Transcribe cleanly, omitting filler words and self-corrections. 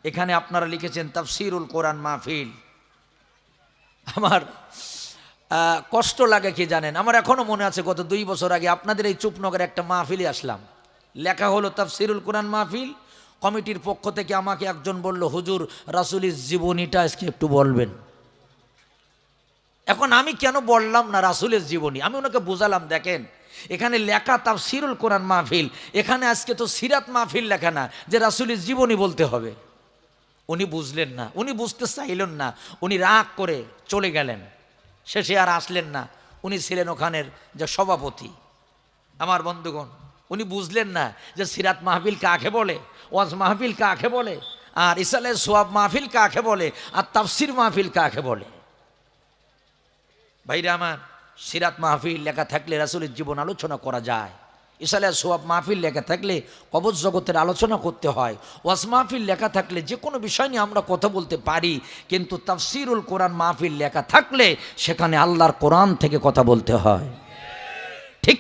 এখানে আপনারা লিখেছেন তাফসিরুল কোরআন মাহফিল। আমার কষ্ট লাগে কি জানেন, আমার এখনো মনে আছে গত 2 বছর আগে আপনাদের এই চুপনগরে একটা মাহফিলে আসলাম, লেখা হলো তাফসিরুল কোরআন মাহফিল। কমিটির পক্ষ থেকে আমাকে একজন বলল, হুজুর রাসূলের জীবনীটা আজকে একটু বলবেন। এখন আমি কেন বললাম না রাসূলের জীবনী, আমি ওনাকে বোঝালাম, দেখেন এখানে লেখা তাফসিরুল কোরআন মাহফিল, এখানে আজকে তো সিরাত মাহফিল লেখা না যে রাসূলের জীবনী বলতে হবে। উনি বুঝলেন না, উনি বুঝতে চাইলেন না, উনি রাগ করে চলে গেলেন, শেষে আর আসলেন না। উনি ছিলেন ওখানের যে সভাপতি। আমার বন্ধুগণ, উনি বুঝলেন না যে সিরাত মাহফিল কাকে বলে, ওয়াজ মাহফিল কাকে বলে, আর ইসালে সোয়াব মাহফিল কাকে বলে, আর তাফসির মাহফিল কাকে বলে। ভাইরা আমার, সিরাত মাহফিল লেখা থাকলে রাসূলের জীবন আলোচনা করা যায়, ইসালে সোয়াব মাহফিল লেখা থাকলে কবর জগতের আলোচনা করতে হয়, ওয়াজ মাহফিল লেখা থাকলে যে কোনো বিষয় নিয়ে আমরা কথা বলতে পারি। কিন্তু তাফসিরুল কোরআন মাহফিল লেখা থাকলে সেখানে আল্লাহর কোরআন থেকে কথা বলতে হয়। ঠিক।